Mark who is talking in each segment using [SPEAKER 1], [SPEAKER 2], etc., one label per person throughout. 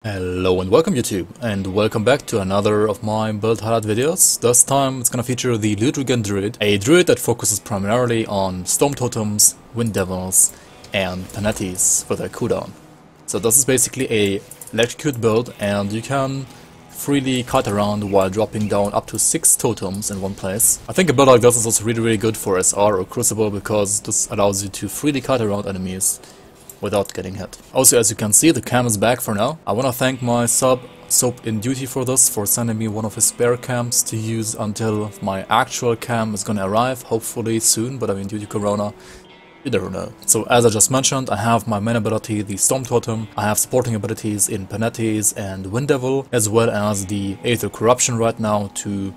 [SPEAKER 1] Hello and welcome YouTube, and welcome back to another of my build highlight videos. This time it's gonna feature the Ludwig Druid, a druid that focuses primarily on Storm Totems, Wind Devils, and Penetis for their cooldown. So this is basically a electrocute build, and you can freely kite around while dropping down up to 6 totems in one place. I think a build like this is also really good for SR or Crucible because this allows you to freely kite around enemies without getting hit. Also, as you can see, the cam is back for now. I want to thank my sub Soap in Duty for this, for sending me one of his spare cams to use until my actual cam is gonna arrive, hopefully soon, but I mean due to Corona, you never know. So as I just mentioned, I have my main ability, the Storm Totem. I have supporting abilities in Penetis and Wind Devil, as well as the Aether Corruption right now to,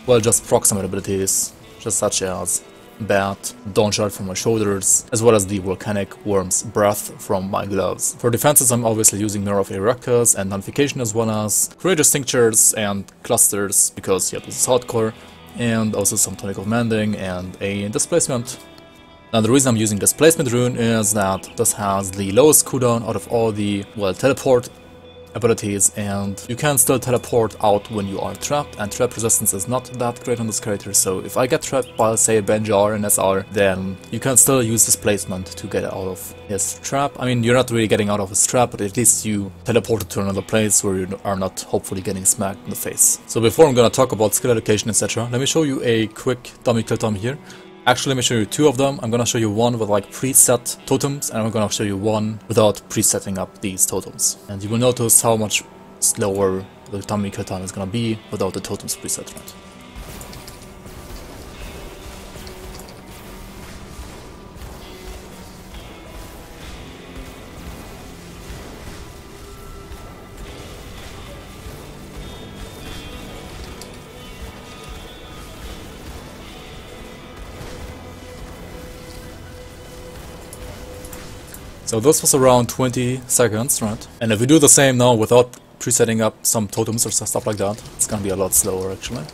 [SPEAKER 1] well, just proximate abilities, just such as Bat, Dawnshard from my shoulders, as well as the Volcanic Worm's Breath from my gloves. For defenses, I'm obviously using Mirror of Erectus and Nullification, as well as Courageous Tinctures and Clusters, because yeah, this is hardcore, and also some Tonic of Mending and a Displacement. Now the reason I'm using Displacement Rune is that this has the lowest cooldown out of all the, well, teleport abilities, and you can still teleport out when you are trapped, and trap resistance is not that great on this character, so if I get trapped by, say, Benjar and SR, then you can still use Displacement to get out of his trap. I mean, you're not really getting out of his trap, but at least you teleported to another place where you are not hopefully getting smacked in the face. So before I'm gonna talk about skill allocation, etc., let me show you a quick dummy kill time here. Actually, let me show you 2 of them. I'm gonna show you one with like preset totems, and I'm gonna show you one without presetting up these totems. And you will notice how much slower the dummy kill time is gonna be without the totems preset, right? So this was around 20 seconds, right? And if we do the same now without presetting up some totems or stuff like that, it's gonna be a lot slower actually.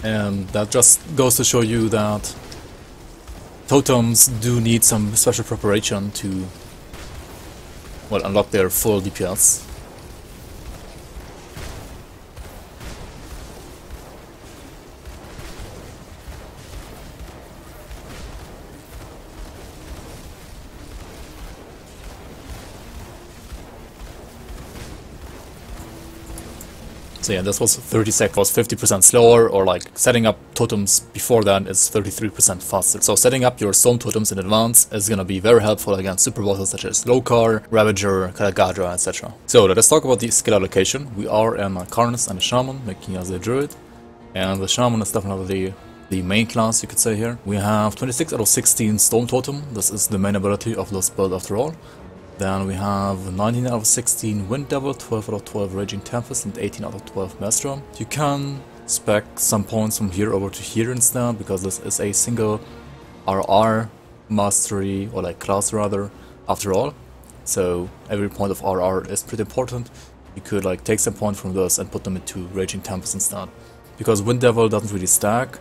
[SPEAKER 1] And that just goes to show you that totems do need some special preparation to, well, unlock their full DPS. So yeah, this was 30 seconds, was 50% slower, or like setting up totems before that is 33% faster. So setting up your Storm Totems in advance is gonna be very helpful against super bosses such as Lokar, Ravager, Kalagadra, etc. So let us talk about the skill allocation. We are in a Karnus and a Shaman, making us a Druid. And the Shaman is definitely the main class, you could say here. We have 26 out of 16 Storm Totem. This is the main ability of this build after all. Then we have 19 out of 16 Wind Devil, 12 out of 12 Raging Tempest, and 18 out of 12 Maelstrom. You can spec some points from here over to here instead, because this is a single RR mastery, or like class rather, after all. So every point of RR is pretty important. You could like take some points from this and put them into Raging Tempest instead. Because Wind Devil doesn't really stack,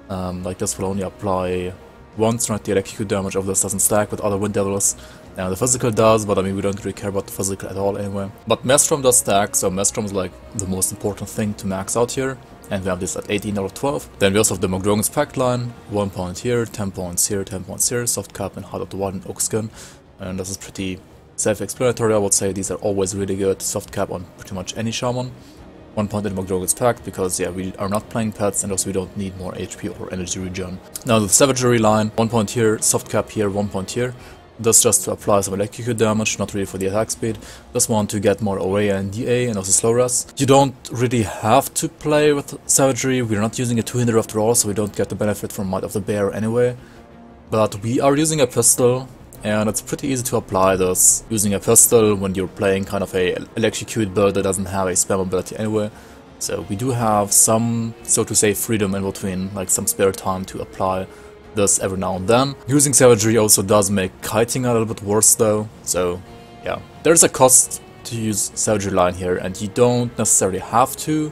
[SPEAKER 1] like this will only apply once, right? The electrocute damage of this doesn't stack with other Wind Devils. Now the physical does, but I mean we don't really care about the physical at all anyway. But Maelstrom does stack, so Maelstrom is like the most important thing to max out here. And we have this at 18 out of 12. Then we also have the Mogdrogon's Pact line, 1 point here, 10 points here, 10 points here, Soft Cap and Heart of the Wild and Oak Skin. And this is pretty self-explanatory, I would say. These are always really good. Soft Cap on pretty much any Shaman. 1 point in Mogdrogon's Pact, because yeah, we are not playing pets, and also we don't need more HP or energy regen. Now the Savagery line, 1 point here, Soft Cap here, 1 point here. That's just to apply some electrocute damage, not really for the attack speed. Just want to get more OA and DA and also slow rest. You don't really have to play with Savagery. We're not using a 2-hitter after all, so we don't get the benefit from Might of the Bear anyway. But we are using a pistol, and it's pretty easy to apply this using a pistol when you're playing kind of a electrocute build that doesn't have a spam ability anyway. So we do have some, so to say, freedom in between, like some spare time to apply this every now and then. Using Savagery also does make kiting a little bit worse though, so yeah. There's a cost to use Savagery line here, and you don't necessarily have to.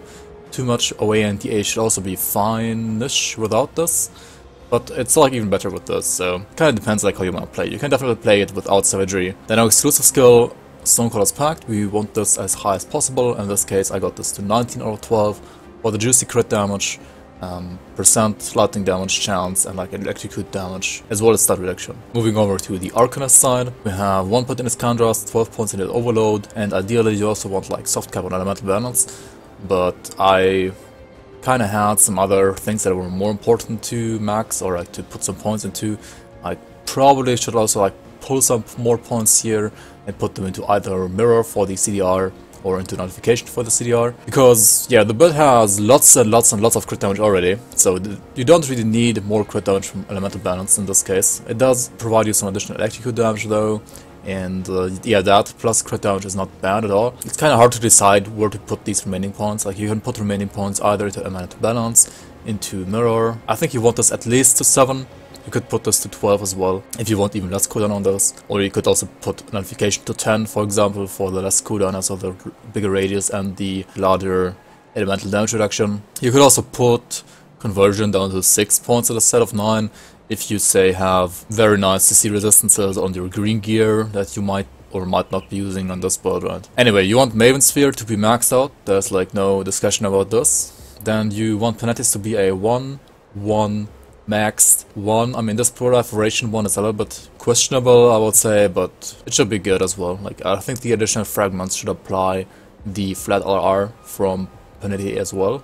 [SPEAKER 1] Too much OA and DA should also be fine-ish without this. But it's like even better with this, so kind of depends like how you want to play. You can definitely play it without Savagery. Then our exclusive skill Stonecolor's Pact, we want this as high as possible. In this case, I got this to 19 out of 12 for the juicy crit damage, percent lightning damage chance, and like electrocute damage, as well as stat reduction. Moving over to the Arcanist side, we have 1 point in Iskandras, 12 points in the Overload, and ideally you also want like soft cap on elemental balance, but I kinda had some other things that were more important to max or like to put some points into. I probably should also like pull some more points here and put them into either Mirror for the CDR or into Notification for the CDR, because yeah, the build has lots and lots and lots of crit damage already, so you don't really need more crit damage from elemental balance in this case. It does provide you some additional electrocute damage though, and yeah, that plus crit damage is not bad at all. It's kind of hard to decide where to put these remaining points. Like you can put remaining points either into elemental balance, into Mirror. I think you want this at least to 7. You could put this to 12 as well, if you want even less cooldown on this. Or you could also put Notification to 10, for example, for the less cooldown, also the bigger radius and the larger elemental damage reduction. You could also put Conversion down to 6 points at a set of 9, if you say have very nice CC resistances on your green gear that you might or might not be using on this build, right? Anyway, you want Maven Sphere to be maxed out, there's like no discussion about this. Then you want Penetis to be a 1/1 maxed 1. I mean, this proliferation 1 is a little bit questionable, I would say, but it should be good as well. Like, I think the additional fragments should apply the flat RR from Penity as well,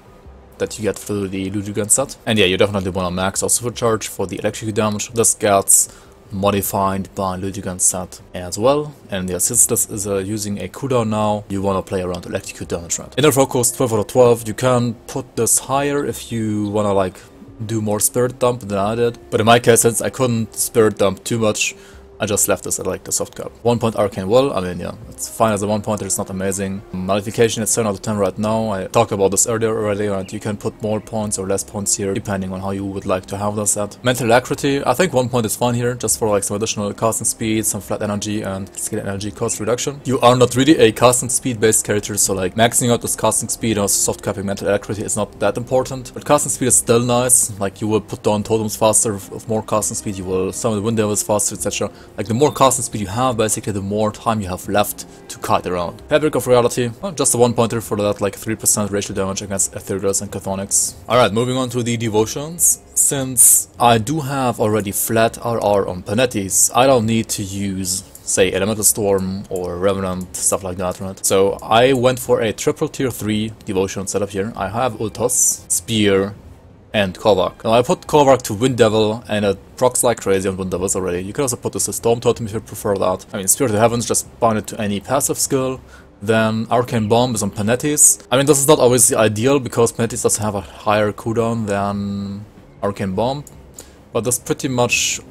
[SPEAKER 1] that you get through the Ludigan set. And yeah, you definitely want to max out Supercharge for the electric damage. This gets modified by Ludigan set as well. And yeah, since this is using a cooldown now, you want to play around electrocute damage, right? Inner Focus 12 out of 12. You can put this higher if you want to like do more Spirit Dump than I did, but in my case, since I couldn't Spirit Dump too much, I just left this at like the soft cap. 1 point Arcane Will, I mean, yeah, it's fine as a 1 pointer, it's not amazing. Modification is 7 out of 10 right now. I talked about this earlier already, and you can put more points or less points here, depending on how you would like to have this set. Mental Alacrity, I think 1 point is fine here, just for like some additional casting speed, some flat energy, and skill energy cost reduction. You are not really a casting speed based character, so like maxing out this casting speed or soft capping Mental Alacrity is not that important. But casting speed is still nice, like you will put down totems faster with more casting speed, you will summon wind devils faster, etc. Like the more casting speed you have, basically the more time you have left to kite around. Fabric of Reality, well, just a 1 pointer for that like 3% racial damage against Ethereals and Chthonics. Alright, moving on to the devotions. Since I do have already flat RR on Penetis, I don't need to use, say, Elemental Storm or Revenant, stuff like that, right? So I went for a triple tier 3 devotion setup here. I have Ultos, Spear, and Korvac. Now I put Korvac to Wind Devil, and it procs like crazy on Wind Devils already. You can also put this to Storm Totem if you prefer that. I mean, Spirit of the Heavens, just bind it to any passive skill. Then Arcane Bomb is on Penetis. I mean, this is not always the ideal, because Penetis does have a higher cooldown than Arcane Bomb, but this pretty much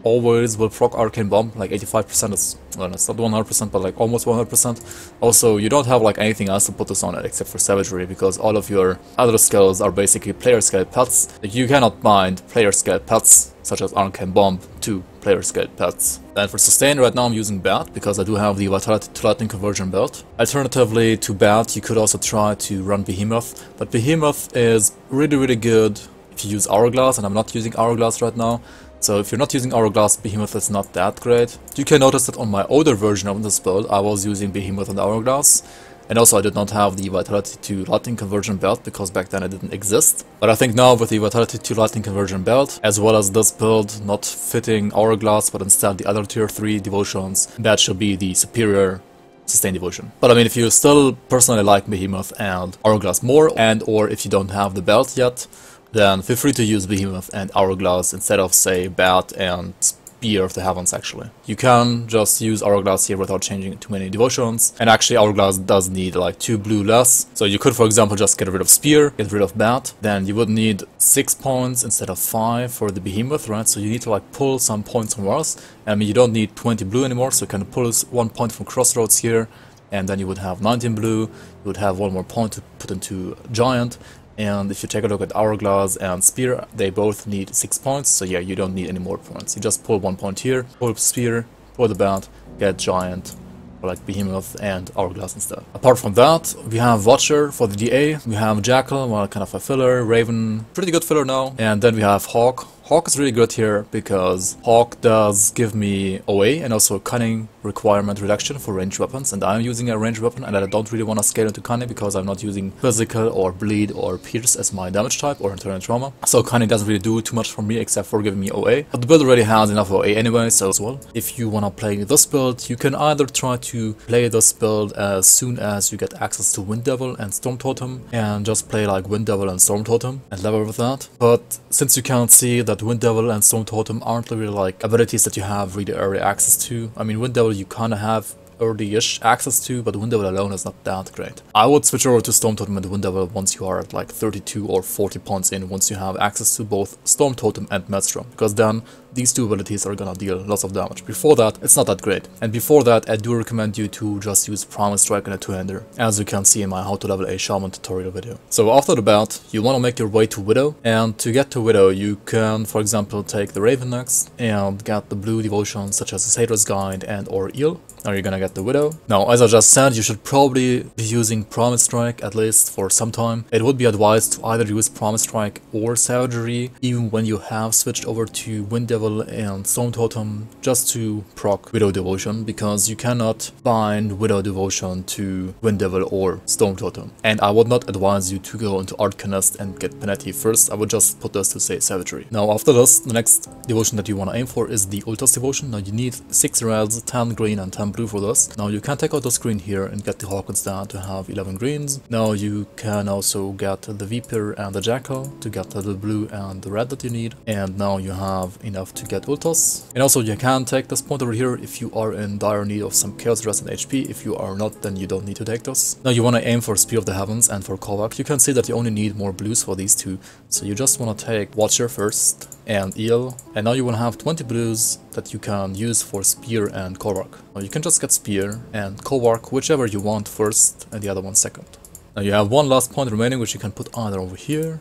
[SPEAKER 1] always will proc Arcane Bomb, like 85% is, well, it's not 100%, but like almost 100%. Also, you don't have like anything else to put this on it except for Savagery, because all of your other skills are basically player scale pets. Like, you cannot bind player scale pets, such as Arcane Bomb, to player scale pets. And for Sustain, right now I'm using Bat, because I do have the Vitality to Lightning conversion belt. Alternatively to Bat, you could also try to run Behemoth, but Behemoth is really good if you use Hourglass, and I'm not using Hourglass right now. So if you're not using Hourglass, Behemoth is not that great. You can notice that on my older version of this build, I was using Behemoth and Hourglass. And also I did not have the Vitality to Lightning conversion belt, because back then it didn't exist. But I think now with the Vitality to Lightning conversion belt, as well as this build not fitting Hourglass, but instead the other tier 3 devotions, that should be the superior Sustain devotion. But I mean, if you still personally like Behemoth and Hourglass more, and or if you don't have the belt yet, then feel free to use Behemoth and Hourglass instead of, say, Bat and Spear of the Heavens, actually. You can just use Hourglass here without changing too many devotions, and actually Hourglass does need like 2 blue less, so you could, for example, just get rid of Spear, get rid of Bat, then you would need 6 points instead of 5 for the Behemoth, right? So you need to like pull some points from Mars. I mean, you don't need 20 blue anymore, so you can pull 1 point from Crossroads here, and then you would have 19 blue, you would have 1 more point to put into Giant. And if you take a look at Hourglass and Spear, they both need 6 points, so yeah, you don't need any more points. You just pull 1 point here, pull Spear, pull the Bat, get Giant, or like Behemoth and Hourglass instead. Apart from that, we have Watcher for the DA, we have Jackal, well, kind of a filler, Raven, pretty good filler now, and then we have Hawk Hawk is really good here because Hawk does give me OA and also cunning requirement reduction for ranged weapons, and I'm using a ranged weapon and I don't really want to scale into cunning because I'm not using physical or bleed or pierce as my damage type or internal trauma. So cunning doesn't really do too much for me except for giving me OA. But the build already has enough OA anyway, so as well. If you want to play this build, you can either try to play this build as soon as you get access to Wind Devil and Storm Totem and just play like Wind Devil and Storm Totem and level with that. But since you can't see that Wind Devil and Storm Totem aren't really like abilities that you have really early access to. I mean, Wind Devil you kinda have early-ish access to, but Wind Devil alone is not that great. I would switch over to Storm Totem and Wind Devil once you are at like 32 or 40 points in, once you have access to both Storm Totem and Maelstrom, because then these two abilities are gonna deal lots of damage. Before that, it's not that great. And before that, I do recommend you to just use Promise Strike in a two-hander, as you can see in my How to Level a Shaman tutorial video. So after the belt, you want to make your way to Widow, and to get to Widow, you can, for example, take the Raven Axe and get the blue devotions such as the Satyrs Guide and or Eel. Now you're gonna get the Widow. Now, as I just said, you should probably be using Promise Strike at least for some time. It would be advised to either use Promise Strike or Savagery, even when you have switched over to Wind Devil and Storm Totem, just to proc Widow Devotion, because you cannot bind Widow Devotion to Wind Devil or Storm Totem. And I would not advise you to go into Arcanist and get Penalty first. I would just put this to say Savagery. Now after this, the next devotion that you want to aim for is the Ultas Devotion. Now you need 6 reds, 10 green and 10 blue for this. Now you can take out the screen here and get the Hawk instead to have 11 greens. Now you can also get the Viper and the Jackal to get the blue and the red that you need. And now you have enough to get Ultas. And also you can take this point over here if you are in dire need of some Chaos Rest and HP. If you are not, then you don't need to take this. Now you want to aim for Spear of the Heavens and for Korvac. You can see that you only need more blues for these two. So you just want to take Watcher first and Eel, and now you will have 20 blues that you can use for Spear and Korvac. Now you can just get Spear and Korvac, whichever you want first and the other one second. Now you have one last point remaining, which you can put either over here,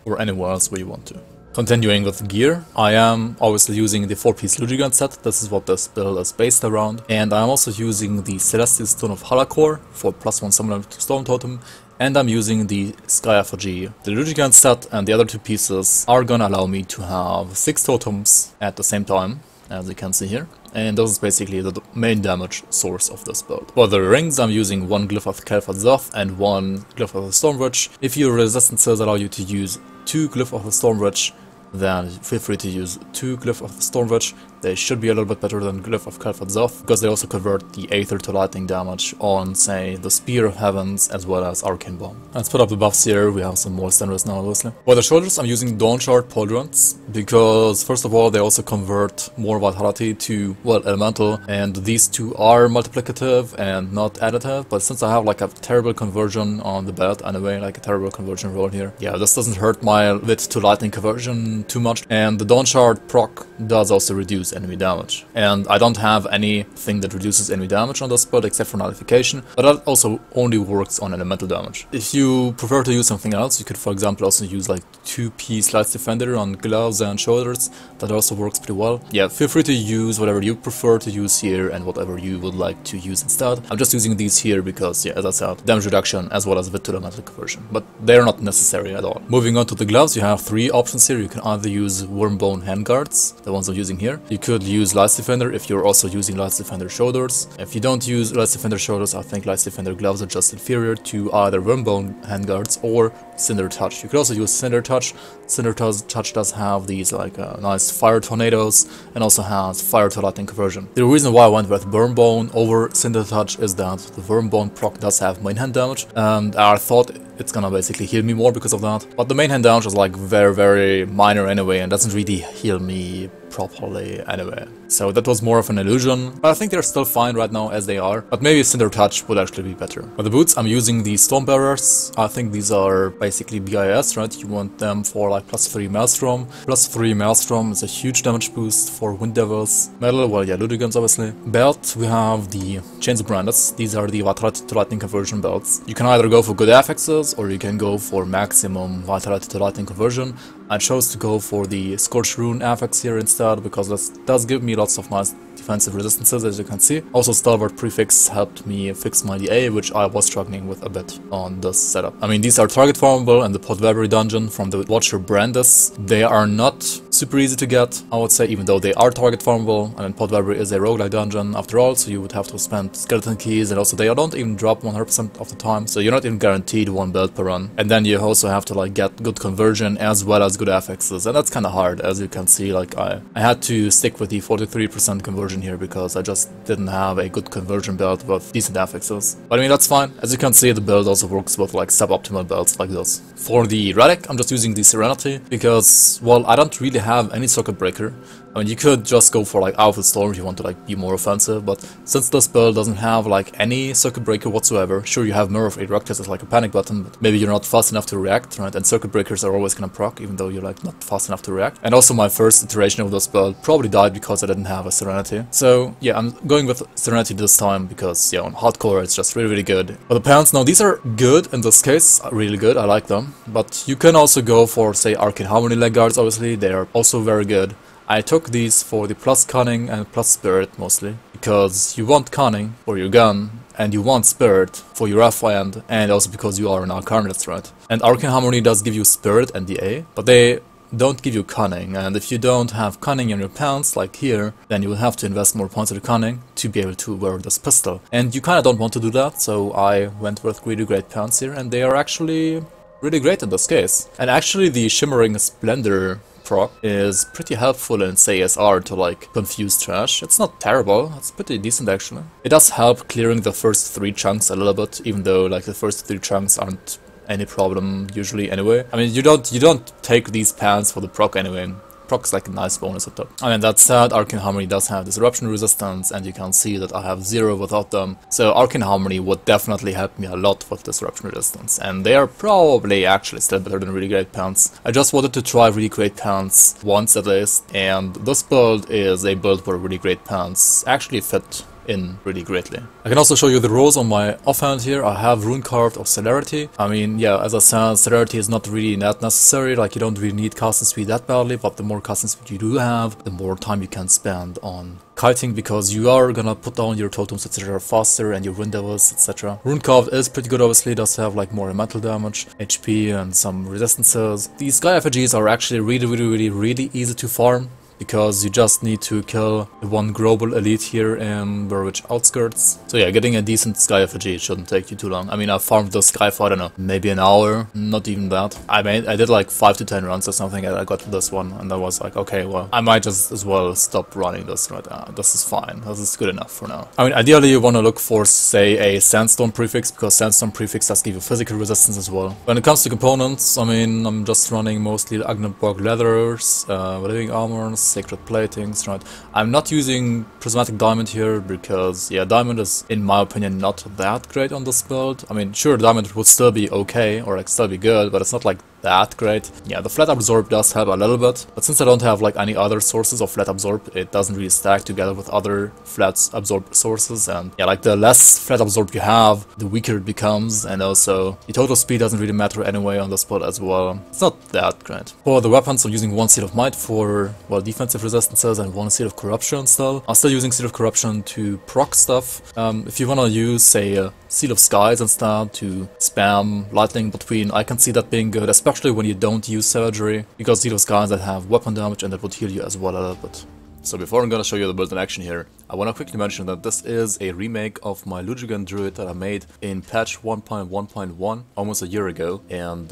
[SPEAKER 1] or anywhere else where you want to. Continuing with gear, I am obviously using the 4-piece Ludigan set. This is what this build is based around, and I'm also using the Celestial Stone of Halakor for +1 summoner to Storm Totem, and I'm using the Sky Effigy. The Ludigan set and the other 2 pieces are gonna allow me to have 6 totems at the same time, as you can see here. And this is basically the main damage source of this build. For the rings, I'm using 1 Glyph of Kel'Thuzad Zoth and 1 Glyph of the Stormwitch. If your resistances allow you to use 2 Glyph of the Stormwitch, then feel free to use 2 Glyph of the Stormwitch. They should be a little bit better than Glyph of Kel'Thuzad Zoth, because they also convert the Aether to lightning damage on, say, the Spear of Heavens as well as Arcane Bomb. Let's put up the buffs here. We have some more standards now, obviously. For the shoulders, I'm using Dawnshard Pauldrons, because first of all, they also convert more vitality to, well, elemental, and these two are multiplicative and not additive, but since I have like a terrible conversion on the belt anyway, like a terrible conversion roll here, yeah, this doesn't hurt my wit to lightning conversion too much, and the Dawnshard proc does also reduce enemy damage. And I don't have anything that reduces enemy damage on this build except for nullification, but that also only works on elemental damage. If you prefer to use something else, you could for example also use like 2-piece Lights Defender on gloves and shoulders. That also works pretty well. Yeah, feel free to use whatever you prefer to use here and whatever you would like to use instead. I'm just using these here because, yeah, as I said, damage reduction as well as wit to elemental conversion, but they're not necessary at all. Moving on to the gloves, you have 3 options here. You can either use Wormbone handguards, the ones I'm using here. You could use Lights Defender if you're also using Lights Defender shoulders. If you don't use Lights Defender shoulders, I think Lights Defender gloves are just inferior to either Wormbone handguards or Cinder Touch. You could also use Cinder Touch. Cinder Touch does have these like nice fire tornadoes and also has fire to lightning conversion. The reason why I went with Wormbone over Cinder Touch is that the Wormbone proc does have main hand damage, and I thought it's gonna basically heal me more because of that. But the main hand damage is like very minor anyway and doesn't really heal me properly anyway. So that was more of an illusion, but I think they're still fine right now as they are, but maybe Cinder Touch would actually be better. For the boots, I'm using the Storm Bearers. I think these are basically BIS, right? You want them for like +3 Maelstrom. +3 Maelstrom is a huge damage boost for Wind Devils. Metal, well yeah, Ludigans obviously. Belt, we have the Chains of Brandis. These are the Vitality to Lightning conversion belts. You can either go for good affixes or you can go for maximum Vitality to Lightning conversion. I chose to go for the Scorched Rune affix here instead because this does give me lots of nice defensive resistances, as you can see. Also, Stalwart Prefix helped me fix my DA, which I was struggling with a bit on this setup. I mean, these are target farmable, and the Podvebry dungeon from the Watcher Brandis, they are not super easy to get, I would say, even though they are target farmable. I mean, Podvebry is a roguelike dungeon after all, so you would have to spend skeleton keys, and also they don't even drop 100% of the time, so you're not even guaranteed one build per run. And then you also have to like get good conversion as well as good affixes, and that's kind of hard. As you can see, like I had to stick with the 43% conversion here because I just didn't have a good conversion build with decent affixes. But I mean, that's fine. As you can see, the build also works with like suboptimal builds like this. For the relic, I'm just using the Serenity because, well, I don't really have any circuit breaker. I mean, you could just go for like Alpha Storm if you want to like be more offensive, but since this build doesn't have like any circuit breaker whatsoever, sure, you have Mirror of Eructus as like a panic button, but maybe you're not fast enough to react, right? And circuit breakers are always gonna proc, even though you're like not fast enough to react. And also my first iteration of this build probably died because I didn't have a Serenity. So yeah, I'm going with Serenity this time because yeah, on hardcore it's just really good. But the pants, now these are good in this case, really good, I like them. But you can also go for, say, Arcane Harmony leg guards, obviously, they are also very good. I took these for the plus cunning and plus spirit mostly, because you want cunning for your gun, and you want spirit for your F-End, and also because you are an Arcanist, right? And Arcane Harmony does give you spirit and DA, but they don't give you cunning, and if you don't have cunning in your pants, like here, then you will have to invest more points into cunning to be able to wear this pistol. And you kinda don't want to do that, so I went with really great pants here, and they are actually really great in this case. And actually the Shimmering Splendor proc is pretty helpful in CSR to like confuse trash. It's not terrible, it's pretty decent actually. It does help clearing the first 3 chunks a little bit, even though like the first 3 chunks aren't any problem usually anyway. I mean, you don't take these pants for the proc anyway. Proc's like a nice bonus at top. I mean, that said, Arcane Harmony does have disruption resistance, and you can see that I have 0 without them. So Arcane Harmony would definitely help me a lot with disruption resistance, and they are probably actually still better than really great pants. I just wanted to try really great pants once at least, and this build is a build where really great pants actually fit in really greatly. I can also show you the rolls on my offhand here. I have Rune Carved of Celerity. I mean, yeah, as I said, Celerity is not really that necessary, like you don't really need casting speed that badly, but the more casting speed you do have, the more time you can spend on kiting, because you are gonna put down your totems etc. faster and your wind devils etc. Rune Carved is pretty good, obviously, does have like more elemental damage, HP and some resistances. These Sky Effigies are actually really easy to farm, because you just need to kill the one global elite here in Burrwitch Outskirts. So yeah, getting a decent Sky Effigy shouldn't take you too long. I mean, I farmed the Sky for, I don't know, maybe an hour, not even that. I did like 5 to 10 runs or something, and I got to this one, and I was like, okay, well, I might just as well stop running this right now. This is fine, this is good enough for now. I mean, ideally you want to look for, say, a Sandstone Prefix, because Sandstone Prefix does give you physical resistance as well. When it comes to components, I mean, I'm just running mostly Agnetborg Leathers, Living Armors, Sacred Platings, right? I'm not using Prismatic Diamond here because, yeah, Diamond is, in my opinion, not that great on this build. I mean, sure, Diamond would still be okay, or like still be good, but it's not like that great. Yeah, the Flat Absorb does help a little bit, but since I don't have like any other sources of Flat Absorb, it doesn't really stack together with other Flat Absorb sources, and yeah, like the less Flat Absorb you have, the weaker it becomes, and also the total speed doesn't really matter anyway on this build as well. It's not that great. For the weapons, I'm using 1 Seal of Might for, well, defensive resistances and 1 Seal of Corruption still. I'm still using Seal of Corruption to proc stuff. If you wanna use, say, Seal of Skies instead to spam lightning between, I can see that being good, especially when you don't use Savagery, because Seal of Skies that have weapon damage and that would heal you as well a little bit. So before I'm gonna show you the build in action here, I wanna quickly mention that this is a remake of my Lujigan Druid that I made in patch 1.1.1 almost a year ago, and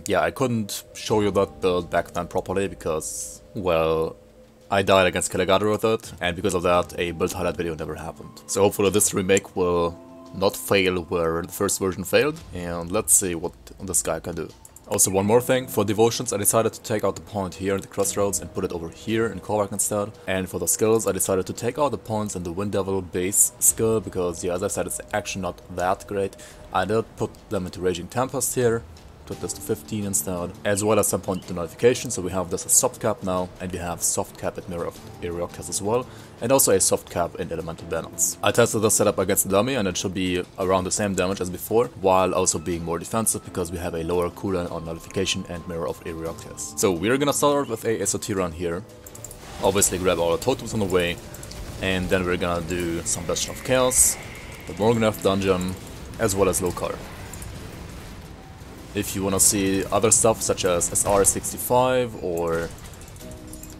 [SPEAKER 1] yeah, I couldn't show you that build back then properly because, well, I died against Killigadra with it, and because of that, a build highlight video never happened. So hopefully this remake will not fail where the first version failed, and let's see what this guy can do. Also, one more thing, for devotions I decided to take out the point here in the crossroads and put it over here in Korvac instead. And for the skills I decided to take out the points in the Wind Devil base skill, because yeah, as I said, it's actually not that great. I did put them into Raging Tempest here, took this to 15 instead, as well as some point to Nullification, so we have this as soft cap now, and we have soft cap at Mirror of Eructus as well, and also a soft cap in Elemental Balance. I tested this setup against the dummy, and it should be around the same damage as before, while also being more defensive because we have a lower cooldown on Nullification and Mirror of Eructus. So we're gonna start with a SOT run here, obviously grab all the totems on the way, and then we're gonna do some Bastion of Chaos, the Morganeth dungeon, as well as Lokar. If you wanna see other stuff such as SR65 or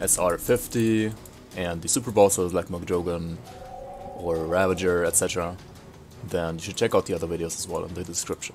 [SPEAKER 1] SR50 and the super bosses like Mugjogan or Ravager, etc., then you should check out the other videos as well in the description.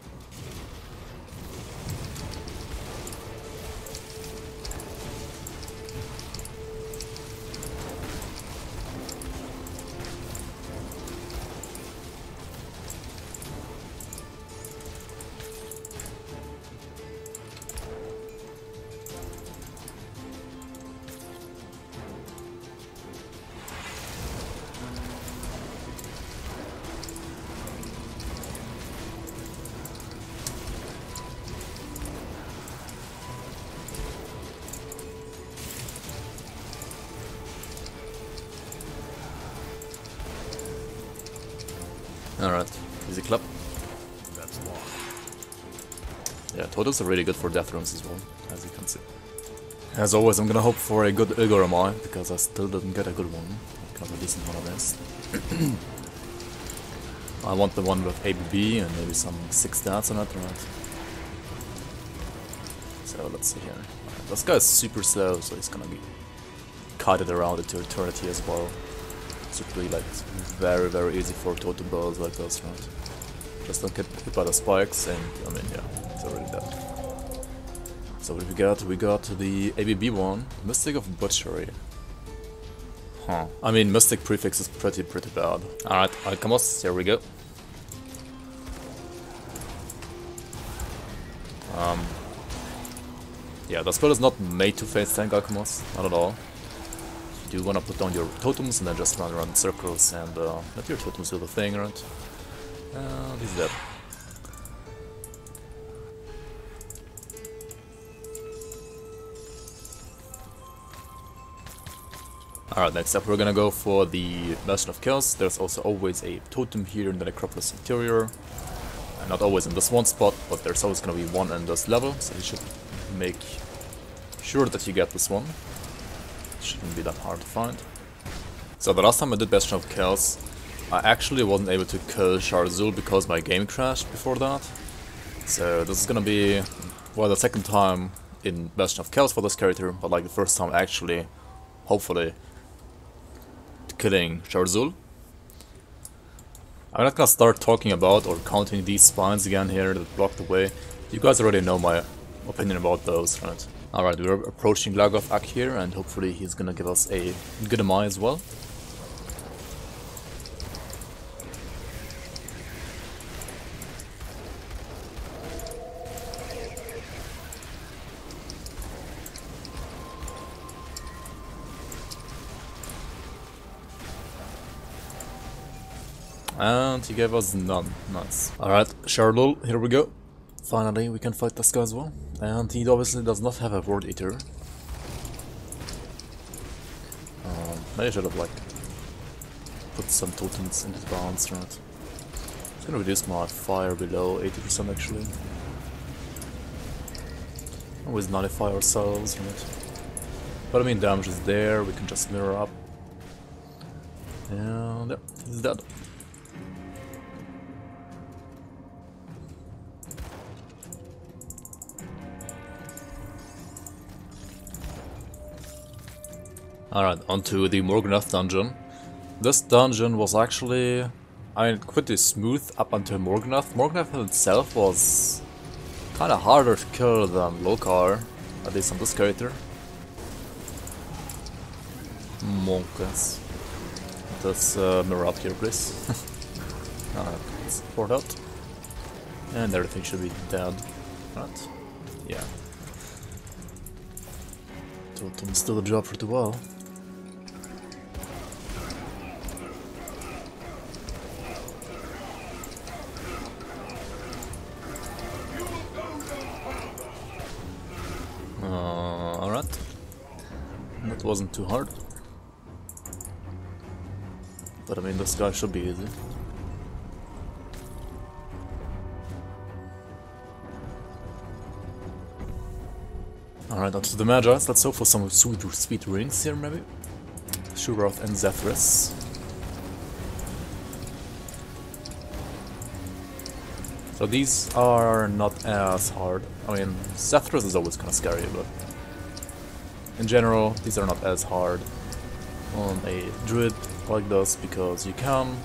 [SPEAKER 1] Alright, easy clap.
[SPEAKER 2] That's long.
[SPEAKER 1] Yeah, totems are really good for death runes as well, as you can see. As always, I'm gonna hope for a good Ugoramai, because I still didn't get a good one. Got a decent one of this. I want the one with ABB and maybe some 6 stats on it, right? So let's see here. Right, this guy is super slow, so he's gonna be kited around into eternity as well. So it's really like very easy for totem builds like this, right? Just don't get hit by the spikes, and I mean, yeah, it's already dead. So what do we got? We got the ABB one, Mystic of Butchery. Huh. I mean, Mystic prefix is pretty bad. Alright, Alchemos, here we go. Yeah, the spell is not made to face tank Alchemos, not at all. You wanna put down your totems and then just run around in circles and let your totems do the thing, right? He's dead. Alright, next up we're gonna go for the Bastion of Chaos. There's also always a totem here in the Necropolis Interior. Not always in this one spot, but there's always gonna be one in this level, so you should make sure that you get this one. Shouldn't be that hard to find. So the last time I did Bastion of Chaos, I actually wasn't able to kill Sharzul because my game crashed before that. So this is gonna be, well, the second time in Bastion of Chaos for this character, but like the first time actually, hopefully, killing Sharzul. I'm not gonna start talking about or counting these spines again here that block the way. You guys already know my opinion about those, right? Alright, we're approaching Lagov Ak here, and hopefully he's gonna give us a good MI as well. And he gave us none. Nice. Alright, Sharzul, here we go. Finally, we can fight this guy as well. And he obviously does not have a Word Eater. Maybe I should have like put some totems in advance, right? It's gonna reduce my fire below 80% actually. Always nullify ourselves, right? But I mean, damage is there, we can just mirror up. And yeah, he's dead. Alright, onto the Morganeth dungeon. This dungeon was actually, I mean, pretty smooth up until Morganeth. Morganeth itself was kinda harder to kill than Lokar, at least on this character. Monkas. Let's mirror up here, please. Alright, let's port out. And everything should be dead. Right? Yeah. Totems do the job pretty well. Alright. That wasn't too hard. But I mean, this guy should be easy. Alright, onto the Magi's. Let's hope for some sweet rings here, maybe. Shurath and Zephrys. So these are not as hard. I mean, Zethras is always kind of scary, but in general, these are not as hard on a druid like this, because you can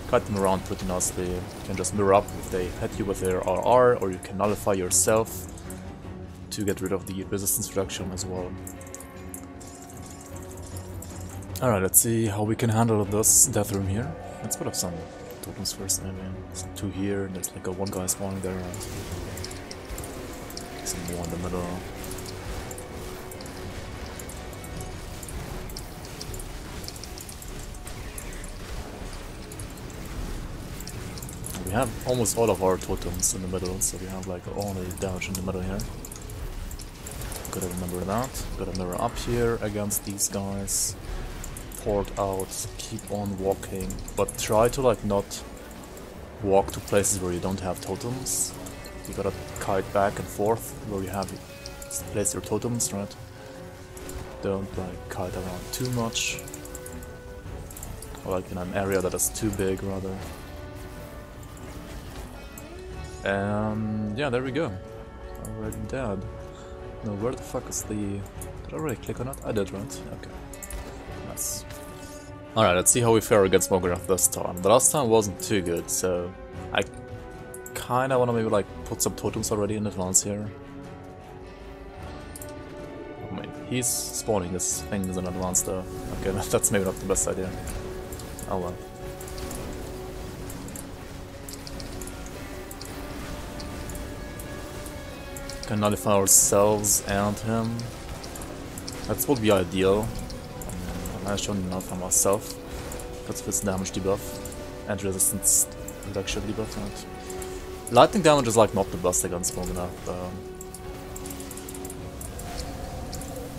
[SPEAKER 1] kite them around pretty nicely. You can just mirror up if they hit you with their RR, or you can nullify yourself to get rid of the resistance reduction as well. Alright, let's see how we can handle this death room here. Let's put up some totems first, maybe. Some 2 here, and there's like a 1 guy spawning there, and some more in the middle. We have almost all of our totems in the middle, so we have like only damage in the middle here. Gotta remember that. Gotta mirror up here against these guys. Port out, keep on walking, but try to like not walk to places where you don't have totems. You gotta kite back and forth where you have place your totems, right? Don't like kite around too much, or like in an area that is too big rather. And yeah, there we go. Already dead. No, where the fuck is the... Did I already click on it? I did, right? Okay. Nice. Alright, let's see how we fare against Mograth this time. The last time wasn't too good, so I kinda wanna maybe like put some totems already in advance here. I mean, he's spawning his things in advance though. Okay, that's maybe not the best idea. Oh well. Can nullify ourselves and him. That would be ideal. I managed to nullify myself. That's his damage debuff and resistance reduction debuff. Right? Lightning damage is like not the best against Mograth.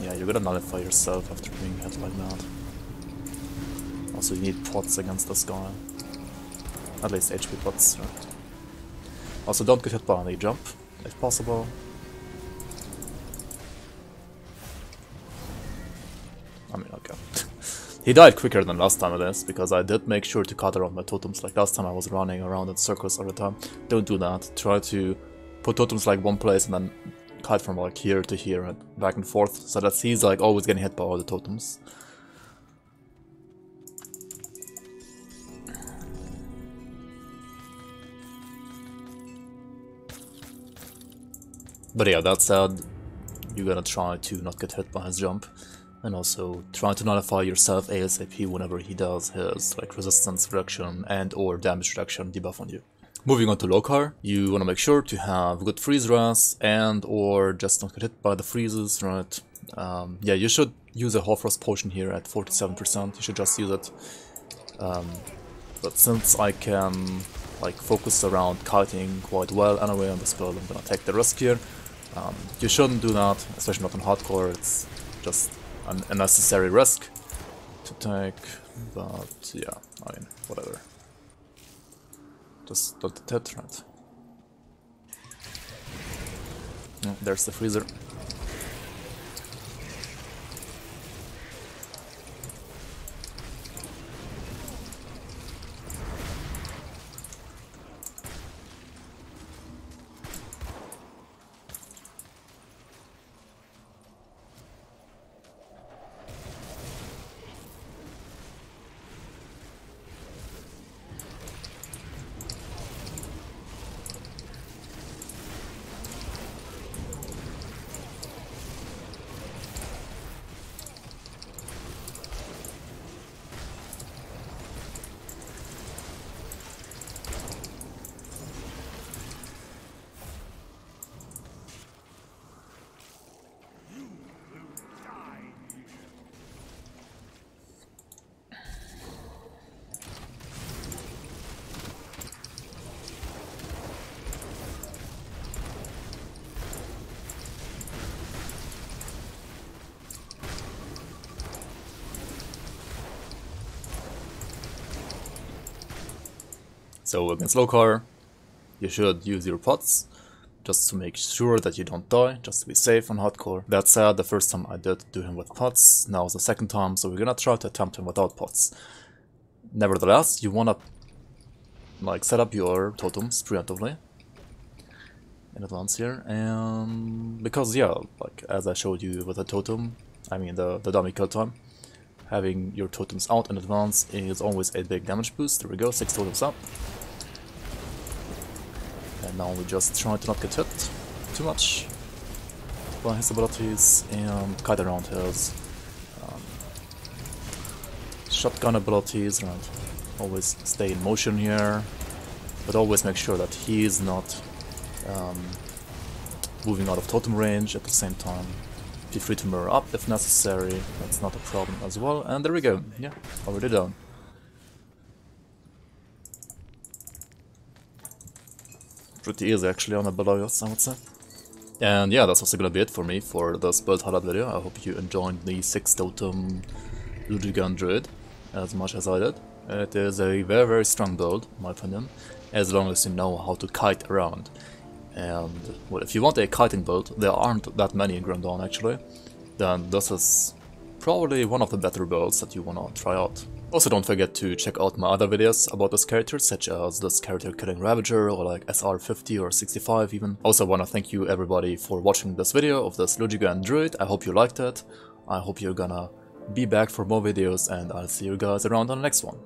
[SPEAKER 1] Yeah, you gotta nullify yourself after being hit like that. Also, you need pots against this guy. At least HP pots. Right? Also, don't get hit by any jump if possible. I mean, okay. He died quicker than last time it is, because I did make sure to cut around my totems. Like last time I was running around in circles all the time. Don't do that. Try to put totems like one place and then kite from like here to here and back and forth, so that he's like always getting hit by all the totems. But yeah, that said, you gotta try to not get hit by his jump. And also try to nullify yourself ASAP whenever he does his like resistance reduction and or damage reduction debuff on you. Moving on to Lokar, you want to make sure to have good freeze res and or just not get hit by the freezes, right? Yeah, you should use a Hoarfrost potion here at 47%, you should just use it. But since I can like focus around kiting quite well anyway on this build, I'm gonna take the risk here. You shouldn't do that, especially not on hardcore. It's just an unnecessary risk to take, but yeah, I mean, whatever. Just don't get hit, right? Oh, there's the freezer. So against Lokar, you should use your pots, just to make sure that you don't die, just to be safe on hardcore. That said, the first time I did do him with pots, now is the second time, so we're gonna try to attempt him without pots. Nevertheless, you wanna like set up your totems preemptively, in advance here, and because yeah, like as I showed you with the totem, I mean the dummy kill time, having your totems out in advance is always a big damage boost. There we go, 6 totems up. And now we just try to not get hit too much by his abilities and kite around his shotgun abilities, and always stay in motion here, but always make sure that he is not moving out of totem range at the same time. Feel free to mirror up if necessary, that's not a problem as well. And there we go, yeah, already done. Pretty easy actually on the Belios, I would say. And yeah, that's also gonna be it for me for this build highlight video. I hope you enjoyed the 6 totem Ludigan Druid as much as I did. It is a very strong build, in my opinion, as long as you know how to kite around. And well, if you want a kiting build, there aren't that many in Grim Dawn actually, then this is probably one of the better builds that you wanna try out. Also don't forget to check out my other videos about this character, such as this character killing Ravager, or like SR50 or 65 even. Also wanna thank you everybody for watching this video of this Ludigan Druid. I hope you liked it, I hope you're gonna be back for more videos, and I'll see you guys around on the next one.